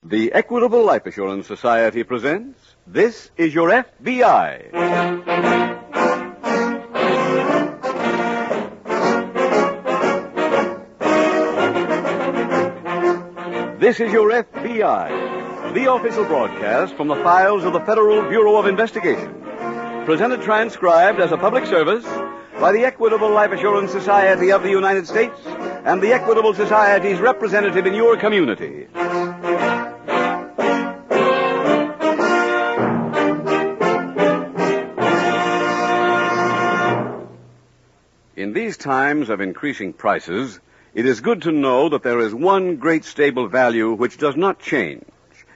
The Equitable Life Assurance Society presents This Is Your FBI. This is Your FBI, the official broadcast from the files of the Federal Bureau of Investigation. Presented transcribed as a public service by the Equitable Life Assurance Society of the United States and the Equitable Society's representative in your community. In these times of increasing prices, it is good to know that there is one great stable value which does not change.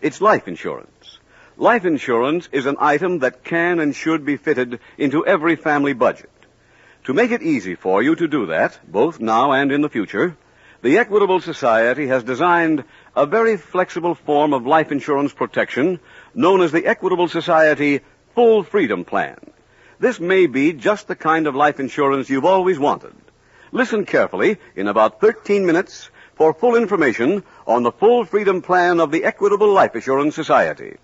It's life insurance. Life insurance is an item that can and should be fitted into every family budget. To make it easy for you to do that, both now and in the future, the Equitable Society has designed a very flexible form of life insurance protection known as the Equitable Society Full Freedom Plan. This may be just the kind of life insurance you've always wanted. Listen carefully in about 13 minutes for full information on the Full Freedom Plan of the Equitable Life Assurance Society.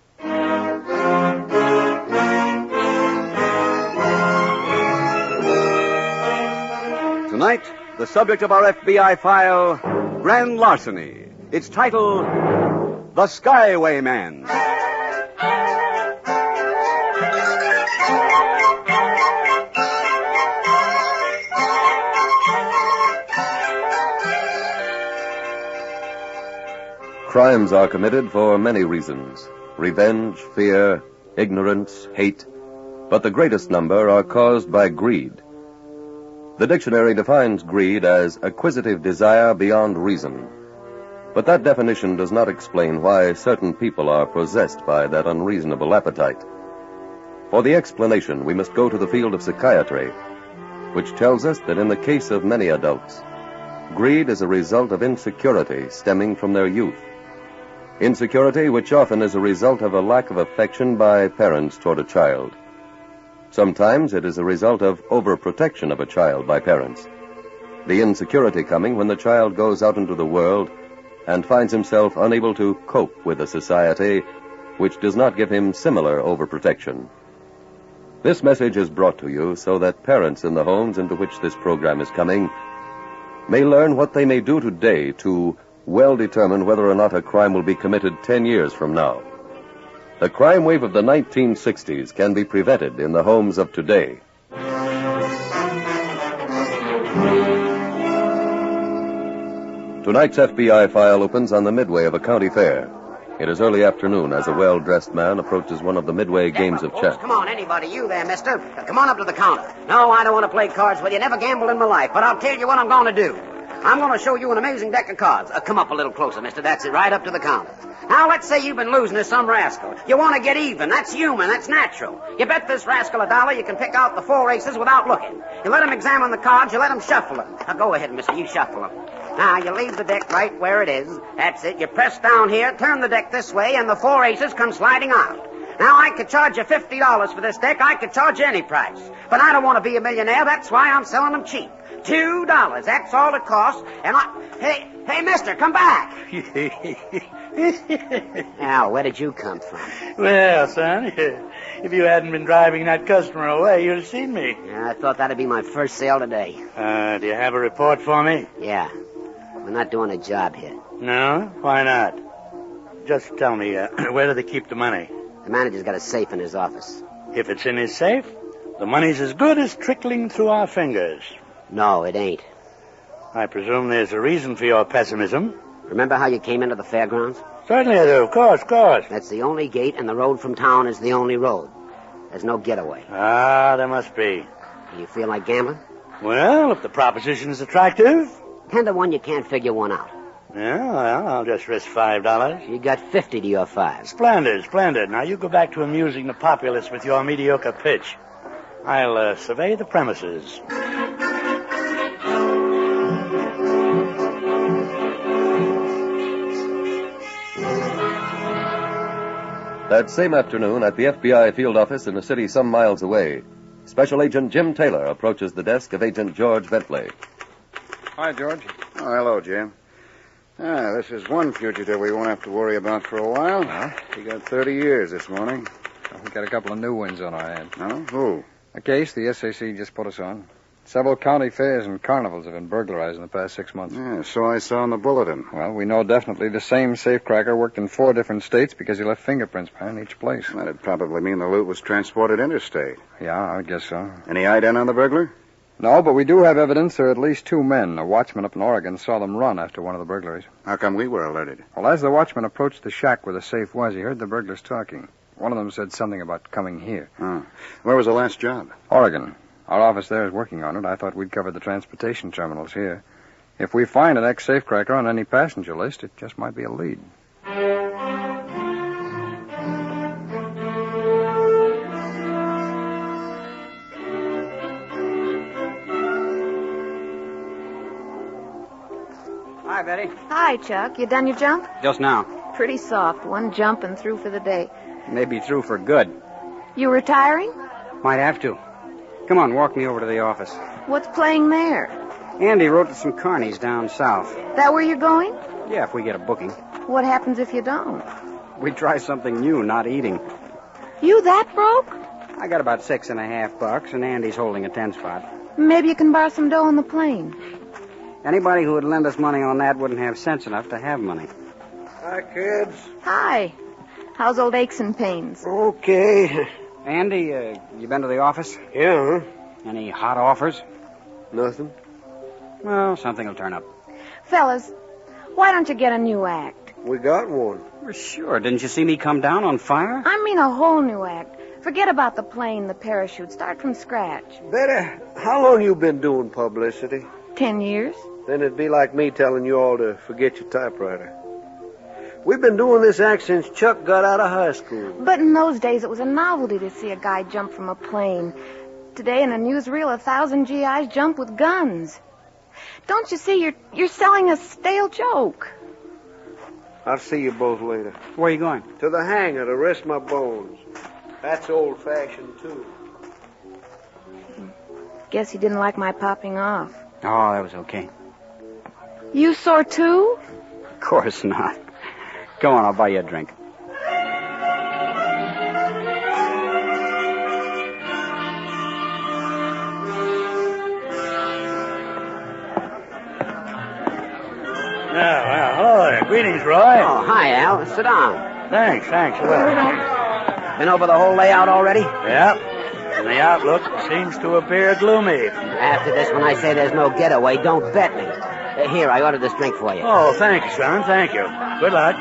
Tonight, the subject of our FBI file, grand larceny. Its title, The Skyway Man. Crimes are committed for many reasons. Revenge, fear, ignorance, hate. But the greatest number are caused by greed. The dictionary defines greed as acquisitive desire beyond reason. But that definition does not explain why certain people are possessed by that unreasonable appetite. For the explanation, we must go to the field of psychiatry, which tells us that in the case of many adults, greed is a result of insecurity stemming from their youth. Insecurity which often is a result of a lack of affection by parents toward a child. Sometimes it is a result of overprotection of a child by parents. The insecurity coming when the child goes out into the world and finds himself unable to cope with a society which does not give him similar overprotection. This message is brought to you so that parents in the homes into which this program is coming may learn what they may do today to well determine whether or not a crime will be committed 10 years from now. The crime wave of the 1960s can be prevented in the homes of today. Tonight's FBI file opens on the midway of a county fair. It is early afternoon as a well-dressed man approaches one of the midway games of chess. Come on, anybody, you there, mister. Come on up to the counter. No, I don't want to play cards with you. Never gambled in my life, but I'll tell you what I'm going to do. I'm going to show you an amazing deck of cards. Come up a little closer, mister. That's it, right up to the counter. Now, let's say you've been losing to some rascal. You want to get even. That's human. That's natural. You bet this rascal $1 you can pick out the 4 aces without looking. You let him examine the cards. You let him shuffle them. Now, go ahead, mister. You shuffle them. Now, you leave the deck right where it is. That's it. You press down here, turn the deck this way, and the 4 aces come sliding out. Now, I could charge you $50 for this deck. I could charge you any price. But I don't want to be a millionaire. That's why I'm selling them cheap. $2. That's all it costs. And Hey, mister, come back. Now, where did you come from? Well, son, if you hadn't been driving that customer away, you'd have seen me. Yeah, I thought that'd be my first sale today. Do you have a report for me? Yeah. We're not doing a job here. No? Why not? Just tell me, where do they keep the money? The manager's got a safe in his office. If it's in his safe, the money's as good as trickling through our fingers. No, it ain't. I presume there's a reason for your pessimism. Remember how you came into the fairgrounds? Certainly I do. Of course. That's the only gate, and the road from town is the only road. There's no getaway. Ah, there must be. Do you feel like gambling? Well, if the proposition is attractive. 10 to 1, you can't figure one out. Yeah, well, I'll just risk $5. You got 50 to your 5. Splendid. Now you go back to amusing the populace with your mediocre pitch. I'll survey the premises. That same afternoon, at the FBI field office in a city some miles away, Special Agent Jim Taylor approaches the desk of Agent George Bentley. Hi, George. Oh, hello, Jim. This is one fugitive we won't have to worry about for a while. Huh? He got 30 years this morning. Well, we got a couple of new ones on our hands. Oh? Who? A case the SAC just put us on. Several county fairs and carnivals have been burglarized in the past 6 months. Yeah, so I saw in the bulletin. Well, we know definitely the same safecracker worked in 4 different states because he left fingerprints behind each place. That'd probably mean the loot was transported interstate. Yeah, I guess so. Any ident on the burglar? No, but we do have evidence there are at least 2 men. A watchman up in Oregon saw them run after one of the burglaries. How come we were alerted? Well, as the watchman approached the shack where the safe was, he heard the burglars talking. One of them said something about coming here. Oh. Where was the last job? Oregon. Our office there is working on it. I thought we'd cover the transportation terminals here. If we find an ex-safecracker on any passenger list, it just might be a lead. Hi, Betty. Hi, Chuck. You done your jump? Just now. Pretty soft. 1 jump and through for the day. Maybe through for good. You retiring? Might have to. Come on, walk me over to the office. What's playing there? Andy wrote to some carnies down south. That where you're going? Yeah, if we get a booking. What happens if you don't? We try something new, not eating. You that broke? I got about $6.50, and Andy's holding a 10 spot. Maybe you can borrow some dough on the plane. Anybody who would lend us money on that wouldn't have sense enough to have money. Hi, kids. Hi. How's old aches and pains? Okay. Andy, you been to the office? Yeah, Any hot offers? Nothing. Well, something will turn up. Fellas, why don't you get a new act? We got one. Well, sure. Didn't you see me come down on fire? I mean a whole new act. Forget about the plane, the parachute. Start from scratch. Betty, how long you been doing publicity? 10 years. Then it'd be like me telling you all to forget your typewriter. We've been doing this act since Chuck got out of high school. But in those days, it was a novelty to see a guy jump from a plane. Today, in a newsreel, 1,000 GIs jump with guns. Don't you see, you're selling a stale joke. I'll see you both later. Where are you going? To the hangar to rest my bones. That's old-fashioned, too. Guess he didn't like my popping off. Oh, that was okay. You sore, too? Of course not. Go on, I'll buy you a drink. Well, hello there. Greetings, Roy. Oh, hi, Al. Sit down. Thanks. Well, Been over the whole layout already? yeah. And the outlook seems to appear gloomy. After this, when I say there's no getaway, don't bet me. Here, I ordered this drink for you. Oh, thank you, son. Thank you. Good luck.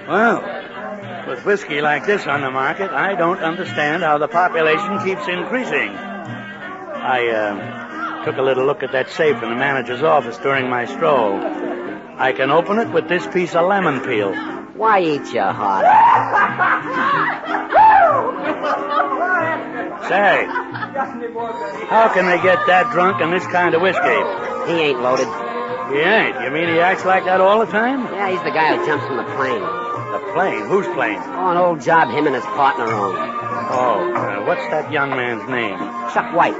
Well, with whiskey like this on the market, I don't understand how the population keeps increasing. I took a little look at that safe in the manager's office during my stroll. I can open it with this piece of lemon peel. Why eat your heart? Say, how can they get that drunk on this kind of whiskey? He ain't loaded. He ain't. You mean he acts like that all the time? Yeah, he's the guy who jumps from the plane. The plane? Whose plane? Oh, an old job him and his partner own. Oh, what's that young man's name? Chuck White.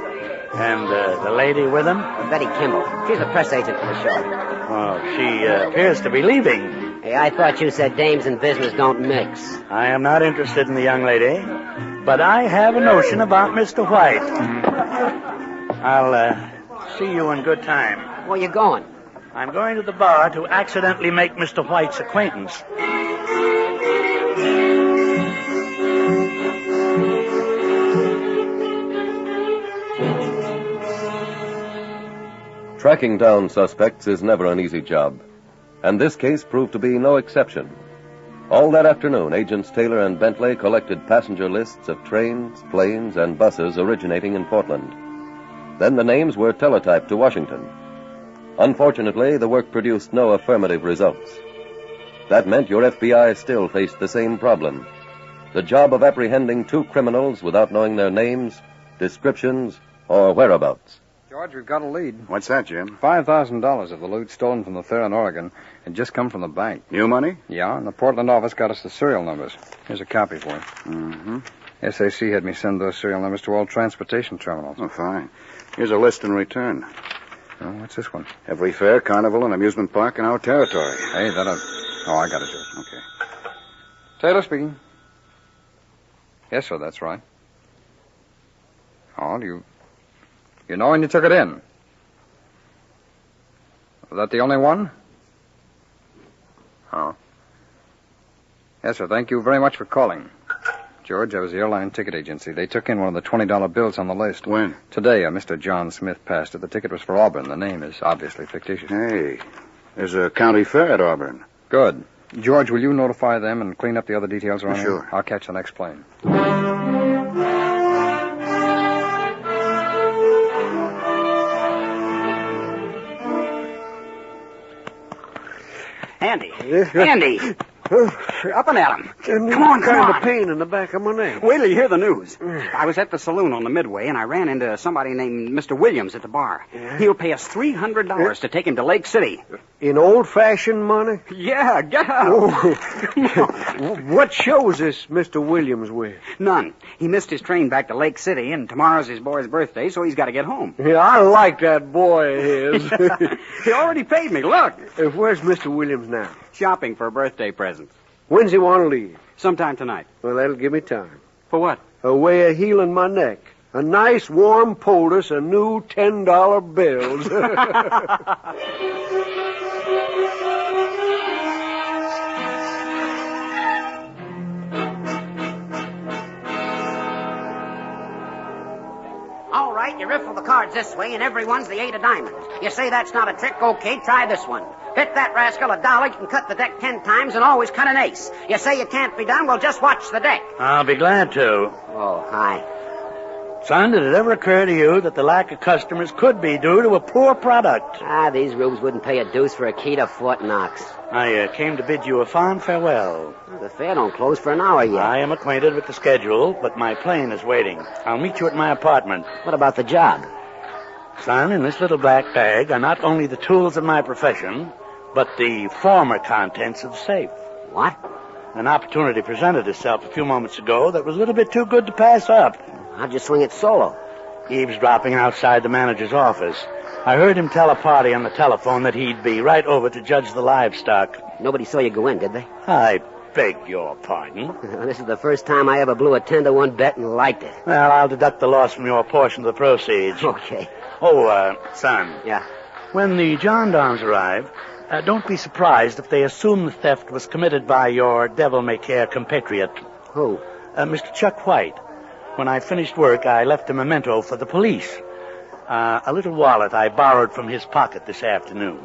And the lady with him? Betty Kimball. She's a press agent for the show. Oh, she appears to be leaving. Hey, I thought you said dames and business don't mix. I am not interested in the young lady, but I have a notion about Mr. White. I'll see you in good time. Where you going? I'm going to the bar to accidentally make Mr. White's acquaintance. Tracking down suspects is never an easy job, and this case proved to be no exception. All that afternoon, Agents Taylor and Bentley collected passenger lists of trains, planes, and buses originating in Portland. Then the names were teletyped to Washington. Unfortunately, the work produced no affirmative results. That meant your FBI still faced the same problem: the job of apprehending 2 criminals without knowing their names, descriptions, or whereabouts. George, we've got a lead. What's that, Jim? $5,000 of the loot stolen from the fair in Oregon had just come from the bank. New money? Yeah, and the Portland office got us the serial numbers. Here's a copy for you. Mm-hmm. SAC had me send those serial numbers to all transportation terminals. Oh, fine. Here's a list in return. Oh, what's this one? Every fair, carnival, and amusement park in our territory. Hey, Oh, I got it, George. Okay. Taylor speaking. Yes, sir, that's right. Oh, you know when you took it in? Was that the only one? Oh. Yes, sir, thank you very much for calling. George, I was the airline ticket agency. They took in one of the $20 bills on the list. When? Today, Mr. John Smith passed it. The ticket was for Auburn. The name is obviously fictitious. Hey, there's a county fair at Auburn. Good. George, will you notify them and clean up the other details around Sure. here? I'll catch the next plane. Andy. Andy. Up and at 'em. Come on. Kind of pain in the back of my neck. Wait till you hear the news. I was at the saloon on the Midway, and I ran into somebody named Mr. Williams at the bar. Yeah? He'll pay us $300 to take him to Lake City. In old-fashioned money? Yeah, get up. Oh. Come on. What show is this Mr. Williams with? None. He missed his train back to Lake City, and tomorrow's his boy's birthday, so he's got to get home. Yeah, I like that boy of his. He already paid me. Look. Where's Mr. Williams now? Shopping for a birthday present. When's he want to leave? Sometime tonight. Well, that'll give me time. For what? A way of healing my neck. A nice warm poultice of new $10 bills. All right, you riffle the cards this way, and everyone's the 8 of diamonds. You say that's not a trick? Okay, try this one. Hit that rascal $1, you can cut the deck 10 times and always cut an ace. You say it can't be done? Well, just watch the deck. I'll be glad to. Oh, hi. Son, did it ever occur to you that the lack of customers could be due to a poor product? These rubes wouldn't pay a deuce for a key to Fort Knox. I came to bid you a fond farewell. The fair don't close for an hour yet. I am acquainted with the schedule, but my plane is waiting. I'll meet you at my apartment. What about the job? Son, in this little black bag are not only the tools of my profession, but the former contents of the safe. What? An opportunity presented itself a few moments ago that was a little bit too good to pass up. How'd you swing it solo? Eavesdropping outside the manager's office. I heard him tell a party on the telephone that he'd be right over to judge the livestock. Nobody saw you go in, did they? I beg your pardon. This is the first time I ever blew a 10-to-1 bet and liked it. Well, I'll deduct the loss from your portion of the proceeds. Okay. Oh, son. Yeah. When the gendarmes arrive, don't be surprised if they assume the theft was committed by your devil-may-care compatriot. Who? Mr. Chuck White. When I finished work, I left a memento for the police. A little wallet I borrowed from his pocket this afternoon.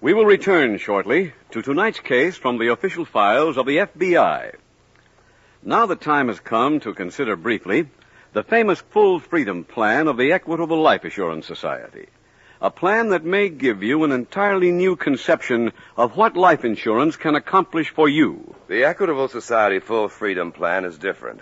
We will return shortly to tonight's case from the official files of the FBI. Now the time has come to consider briefly the famous full freedom plan of the Equitable Life Assurance Society. A plan that may give you an entirely new conception of what life insurance can accomplish for you. The Equitable Society Full Freedom Plan is different.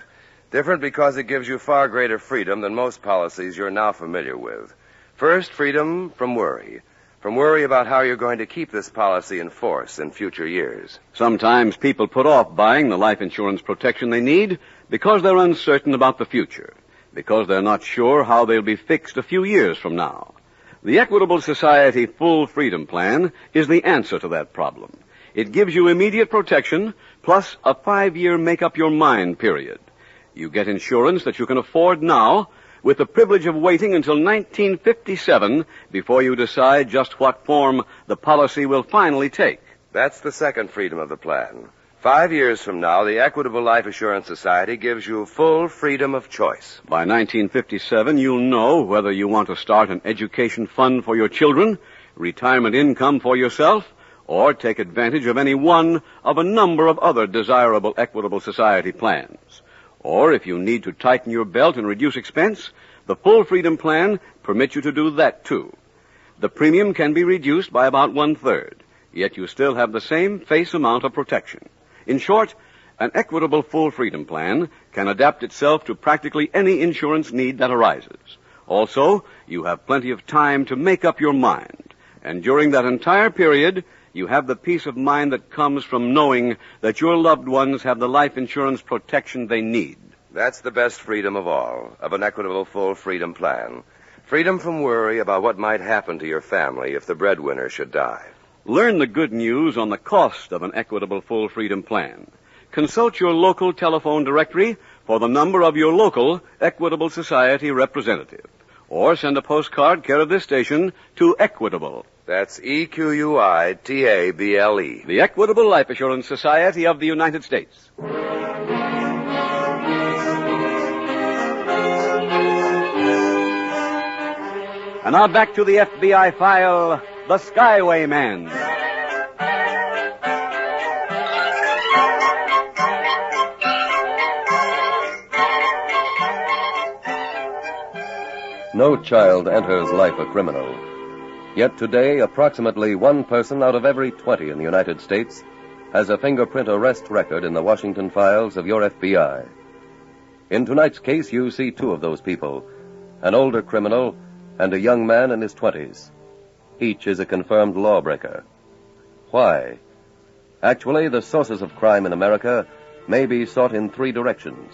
Different because it gives you far greater freedom than most policies you're now familiar with. First, freedom from worry. From worry about how you're going to keep this policy in force in future years. Sometimes people put off buying the life insurance protection they need because they're uncertain about the future, because they're not sure how they'll be fixed a few years from now. The Equitable Society Full Freedom Plan is the answer to that problem. It gives you immediate protection plus a 5-year make-up-your-mind period. You get insurance that you can afford now with the privilege of waiting until 1957 before you decide just what form the policy will finally take. That's the second freedom of the plan. 5 years from now, the Equitable Life Assurance Society gives you full freedom of choice. By 1957, you'll know whether you want to start an education fund for your children, retirement income for yourself, or take advantage of any one of a number of other desirable Equitable Society plans. Or if you need to tighten your belt and reduce expense, the Full Freedom Plan permits you to do that, too. The premium can be reduced by about 1/3, yet you still have the same face amount of protection. In short, an Equitable Full Freedom Plan can adapt itself to practically any insurance need that arises. Also, you have plenty of time to make up your mind. And during that entire period, you have the peace of mind that comes from knowing that your loved ones have the life insurance protection they need. That's the best freedom of all, of an Equitable Full Freedom Plan. Freedom from worry about what might happen to your family if the breadwinner should die. Learn the good news on the cost of an Equitable Full Freedom Plan. Consult your local telephone directory for the number of your local Equitable Society representative. Or send a postcard care of this station to Equitable. That's EQUITABLE. The Equitable Life Assurance Society of the United States. And now back to the FBI file, The Skyway Man. No child enters life a criminal. Yet today, approximately 1 person out of every 20 in the United States has a fingerprint arrest record in the Washington files of your FBI. In tonight's case, you see 2 of those people, an older criminal and a young man in his 20s. Each is a confirmed lawbreaker. Why? Actually, the sources of crime in America may be sought in 3 directions.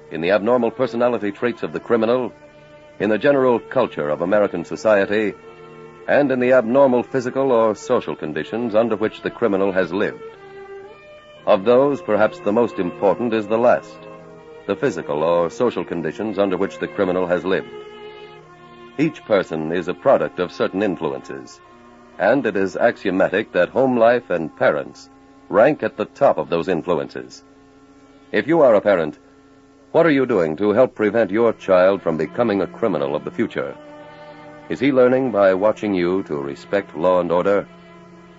In the abnormal personality traits of the criminal, in the general culture of American society, and in the abnormal physical or social conditions under which the criminal has lived. Of those, perhaps the most important is the last, the physical or social conditions under which the criminal has lived. Each person is a product of certain influences, and it is axiomatic that home life and parents rank at the top of those influences. If you are a parent, what are you doing to help prevent your child from becoming a criminal of the future? Is he learning by watching you to respect law and order?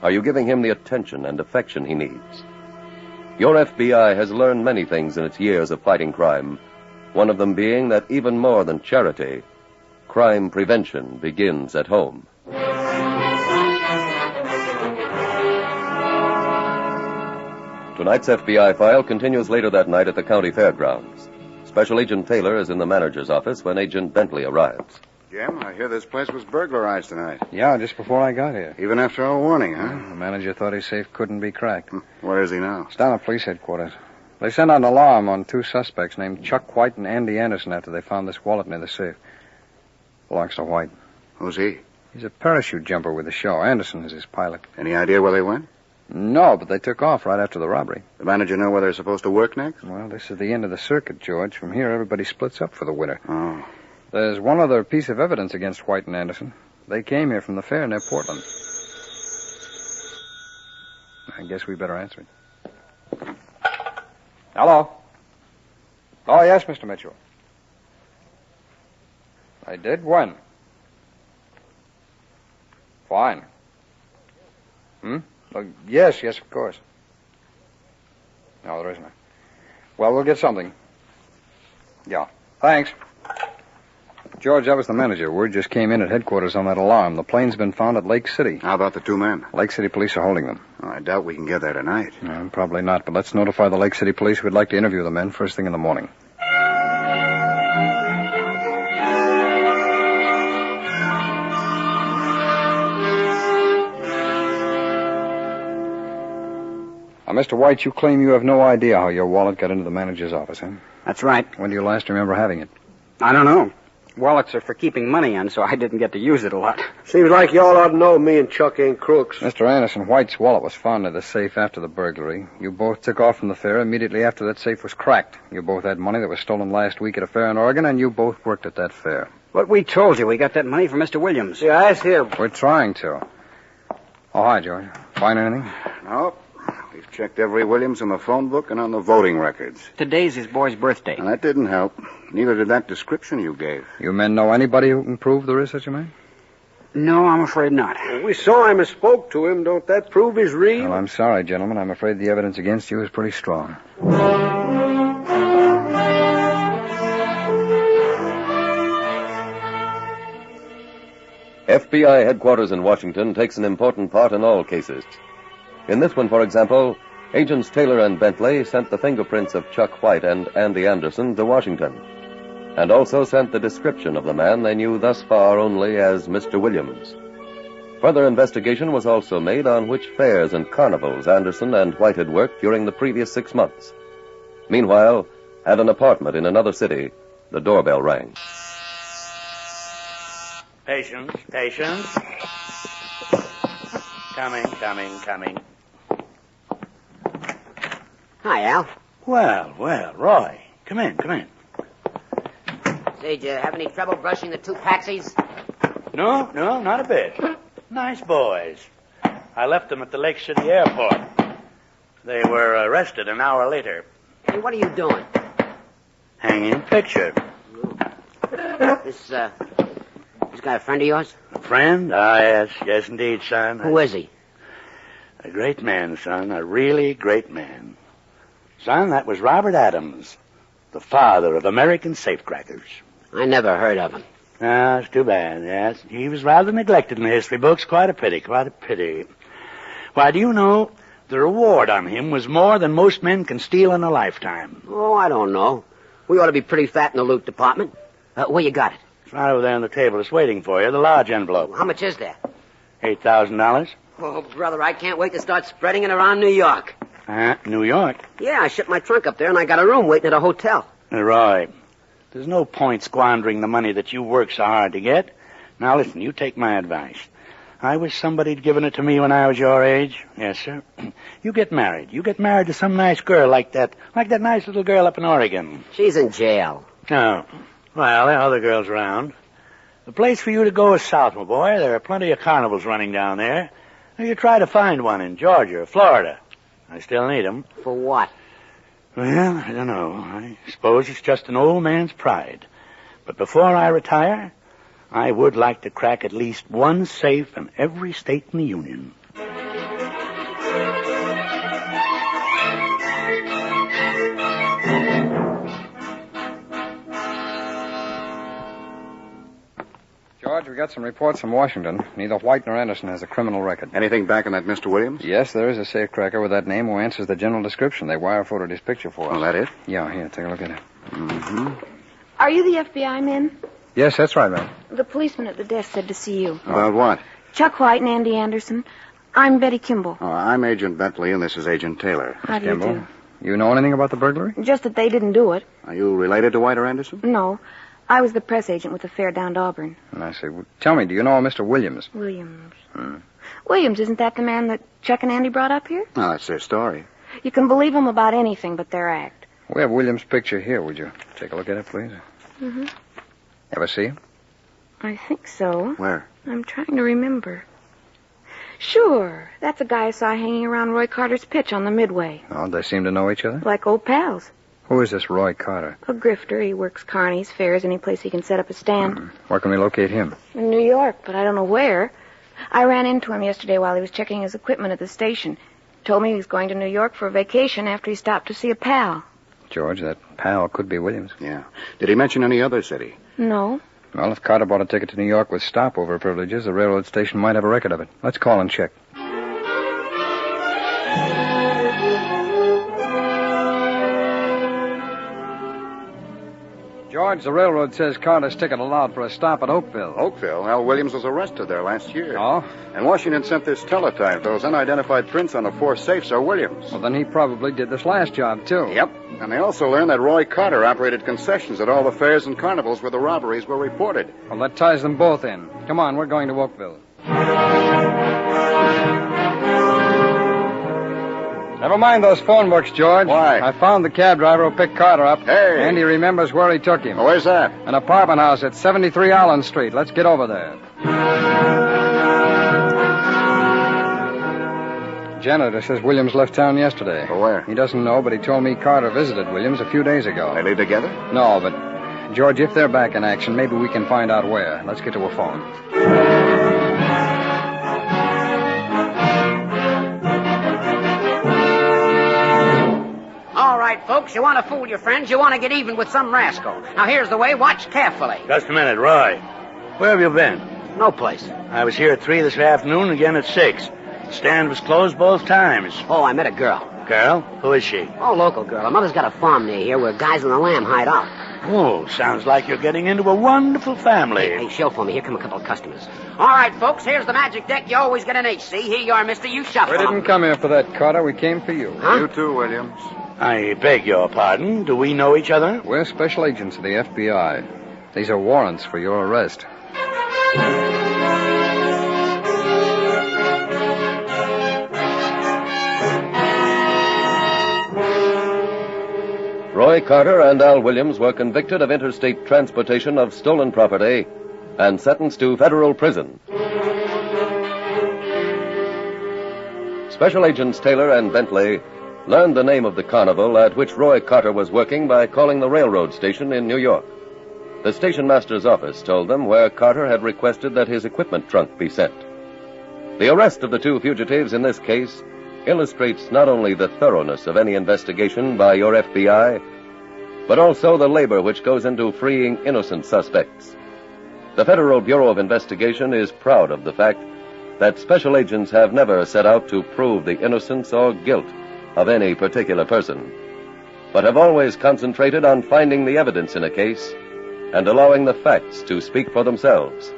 Are you giving him the attention and affection he needs? Your FBI has learned many things in its years of fighting crime, one of them being that even more than charity, crime prevention begins at home. Tonight's FBI file continues later that night at the county fairgrounds. Special Agent Taylor is in the manager's office when Agent Bentley arrives. Jim, I hear this place was burglarized tonight. Yeah, just before I got here. Even after our warning, huh? The manager thought his safe couldn't be cracked. Where is he now? It's down at police headquarters. They sent out an alarm on 2 suspects named Chuck White and Andy Anderson after they found this wallet near the safe. Belongs to White. Who's he? He's a parachute jumper with the show. Anderson is his pilot. Any idea where they went? No, but they took off right after the robbery. The manager know where they're supposed to work next? Well, this is the end of the circuit, George. From here, everybody splits up for the winter. Oh. There's one other piece of evidence against White and Anderson. They came here from the fair near Portland. I guess we better answer it. Hello? Oh, yes, Mr. Mitchell. I did? When? Fine. Yes, of course. No, there isn't. Well, we'll get something. Yeah. Thanks. George, that was the manager. Word just came in at headquarters on that alarm. The plane's been found at Lake City. How about the 2 men? Lake City police are holding them. Oh, I doubt we can get there tonight. No, probably not, but let's notify the Lake City police. We'd like to interview the men first thing in the morning. Now, Mr. White, you claim you have no idea how your wallet got into the manager's office, huh? That's right. When do you last remember having it? I don't know. Wallets are for keeping money in, so I didn't get to use it a lot. Seems like y'all ought to know me and Chuck ain't crooks. Mr. Anderson, White's wallet was found in the safe after the burglary. You both took off from the fair immediately after that safe was cracked. You both had money that was stolen last week at a fair in Oregon, and you both worked at that fair. But we told you we got that money from Mr. Williams. Yeah, ask him. We're trying to. Oh, hi, George. Find anything? No. We've checked every Williams in the phone book and on the voting records. Today's his boy's birthday. And that didn't help. Neither did that description you gave. You men know anybody who can prove there is such a man? No, I'm afraid not. We saw him and spoke to him. Don't that prove he's real? Well, I'm sorry, gentlemen. I'm afraid the evidence against you is pretty strong. FBI headquarters in Washington takes an important part in all cases. In this one, for example, Agents Taylor and Bentley sent the fingerprints of Chuck White and Andy Anderson to Washington. and also sent the description of the man they knew thus far only as Mr. Williams. Further investigation was also made on which fairs and carnivals Anderson and White had worked during the previous 6 months. Meanwhile, at an apartment in another city, the doorbell rang. Patience. Coming. Hi, Al. Well, Roy. Come in. Say, did you have any trouble brushing the 2 patsies? No, not a bit. Nice boys. I left them at the Lake City airport. They were arrested an hour later. Hey, what are you doing? Hanging picture. This guy a friend of yours? A friend? Ah, yes, indeed, son. Who is he? A great man, son. A really great man. Son, that was Robert Adams, the father of American safecrackers. I never heard of him. Ah, it's too bad, yes. He was rather neglected in the history books. Quite a pity. Why, do you know, the reward on him was more than most men can steal in a lifetime. Oh, I don't know. We ought to be pretty fat in the loot department. Where you got it? It's right over there on the table. It's waiting for you, the large envelope. How much is there? $8,000. Oh, brother, I can't wait to start spreading it around New York. New York? Yeah, I shipped my trunk up there, and I got a room waiting at a hotel. Right. There's no point squandering the money that you work so hard to get. Now, listen, you take my advice. I wish somebody'd given it to me when I was your age. Yes, sir. You get married. You get married to some nice girl like that nice little girl up in Oregon. She's in jail. Oh. Well, there are other girls around. The place for you to go is south, my boy. There are plenty of carnivals running down there. Now, you try to find one in Georgia or Florida. I still need 'em. For what? Well, I don't know. I suppose it's just an old man's pride. But before I retire, I would like to crack at least one safe in every state in the Union. George, we got some reports from Washington. Neither White nor Anderson has a criminal record. Anything back on that Mr. Williams? Yes, there is a safecracker with that name who answers the general description. They wire photoed his picture for us. Oh, that it? Yeah, here, take a look at it. Mm-hmm. Are you the FBI men? Yes, that's right, ma'am. The policeman at the desk said to see you. About what? Chuck White and Andy Anderson. I'm Betty Kimball. Oh, I'm Agent Bentley, and this is Agent Taylor. How do you Kimball. do? You know anything about the burglary? Just that they didn't do it. Are you related to White or Anderson? No. I was the press agent with the fair down to Auburn. I see. Well, tell me, do you know a Mr. Williams? Williams. Williams, isn't that the man that Chuck and Andy brought up here? Oh, that's their story. You can believe them about anything but their act. We have Williams' picture here. Would you take a look at it, please? Mm-hmm. Ever see him? I think so. Where? I'm trying to remember. Sure. That's a guy I saw hanging around Roy Carter's pitch on the Midway. Oh, they seem to know each other? Like old pals. Who is this Roy Carter? A grifter. He works carnies, fairs, any place he can set up a stand. Where can we locate him? In New York, but I don't know where. I ran into him yesterday while he was checking his equipment at the station. Told me he was going to New York for a vacation after he stopped to see a pal. George, that pal could be Williams. Yeah. Did he mention any other city? No. Well, if Carter bought a ticket to New York with stopover privileges, the railroad station might have a record of it. Let's call and check. George, the railroad says Carter's ticket allowed for a stop at Oakville. Oakville? Al Williams was arrested there last year. Oh? And Washington sent this teletype. Those unidentified prints on the 4 safes are Williams. Well, then he probably did this last job, too. Yep. And they also learned that Roy Carter operated concessions at all the fairs and carnivals where the robberies were reported. Well, that ties them both in. Come on, we're going to Oakville. Never mind those phone books, George. Why? I found the cab driver who picked Carter up. Hey! And he remembers where he took him. Oh, where's that? An apartment house at 73 Allen Street. Let's get over there. Janitor says Williams left town yesterday. Oh, where? He doesn't know, but he told me Carter visited Williams a few days ago. They live together? No, but, George, if they're back in action, maybe we can find out where. Let's get to a phone. All right, folks, you want to fool your friends. You want to get even with some rascal. Now, here's the way. Watch carefully. Just a minute, Roy. Where have you been? No place. I was here at 3 this afternoon, again at 6. The stand was closed both times. Oh, I met a girl. Girl? Who is she? Oh, local girl. Her mother's got a farm near here where guys in the lamb hide out. Oh, sounds like you're getting into a wonderful family. Hey, show for me. Here come a couple of customers. All right, folks, here's the magic deck. You always get an ace. See, here you are, mister. You shuffle. We didn't come here for that, Carter. We came for you. Huh? You too, Williams. I beg your pardon. Do we know each other? We're special agents of the FBI. These are warrants for your arrest. Roy Carter and Al Williams were convicted of interstate transportation of stolen property and sentenced to federal prison. Special Agents Taylor and Bentley learned the name of the carnival at which Roy Carter was working by calling the railroad station in New York. The station master's office told them where Carter had requested that his equipment trunk be sent. The arrest of the two fugitives in this case illustrates not only the thoroughness of any investigation by your FBI, but also the labor which goes into freeing innocent suspects. The Federal Bureau of Investigation is proud of the fact that special agents have never set out to prove the innocence or guilt of any particular person, but have always concentrated on finding the evidence in a case and allowing the facts to speak for themselves.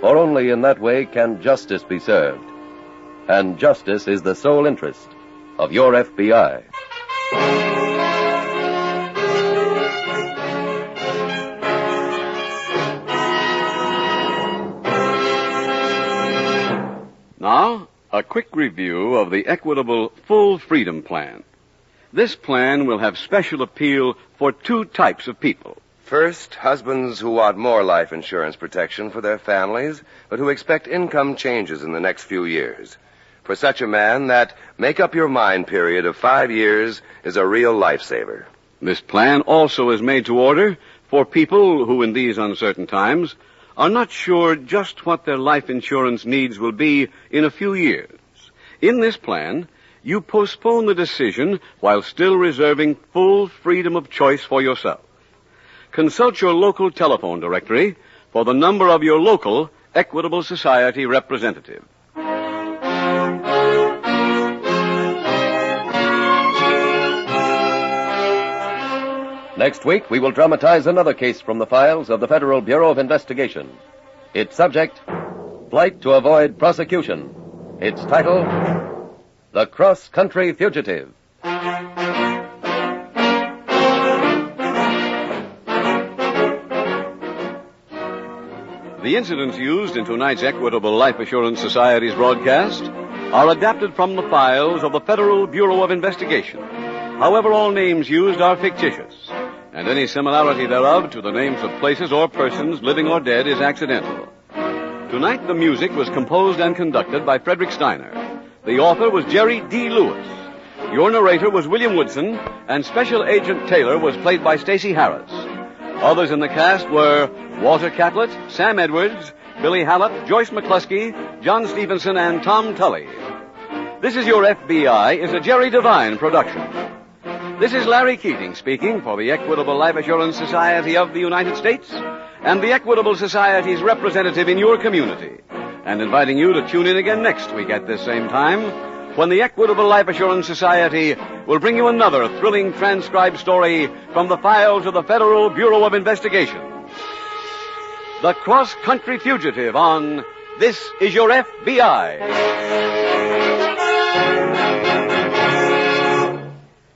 For only in that way can justice be served. And justice is the sole interest of your FBI. Now, a quick review of the Equitable Full Freedom Plan. This plan will have special appeal for two types of people. First, husbands who want more life insurance protection for their families, but who expect income changes in the next few years. For such a man, that make-up-your-mind period of 5 years is a real lifesaver. This plan also is made to order for people who, in these uncertain times, are not sure just what their life insurance needs will be in a few years. In this plan, you postpone the decision while still reserving full freedom of choice for yourself. Consult your local telephone directory for the number of your local Equitable Society representative. Next week, we will dramatize another case from the files of the Federal Bureau of Investigation. Its subject, Flight to Avoid Prosecution. Its title, The Cross-Country Fugitive. The incidents used in tonight's Equitable Life Assurance Society's broadcast are adapted from the files of the Federal Bureau of Investigation. However, all names used are fictitious, and any similarity thereof to the names of places or persons, living or dead, is accidental. Tonight, the music was composed and conducted by Frederick Steiner. The author was Jerry D. Lewis. Your narrator was William Woodson, and Special Agent Taylor was played by Stacey Harris. Others in the cast were Walter Catlett, Sam Edwards, Billy Hallett, Joyce McCluskey, John Stevenson, and Tom Tully. This Is Your FBI is a Jerry Devine production. This is Larry Keating speaking for the Equitable Life Assurance Society of the United States and the Equitable Society's representative in your community, and inviting you to tune in again next week at this same time when the Equitable Life Assurance Society will bring you another thrilling transcribed story from the files of the Federal Bureau of Investigation. The Cross-Country Fugitive on This Is Your FBI.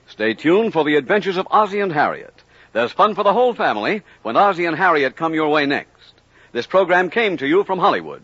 Stay tuned for the adventures of Ozzie and Harriet. There's fun for the whole family when Ozzie and Harriet come your way next. This program came to you from Hollywood.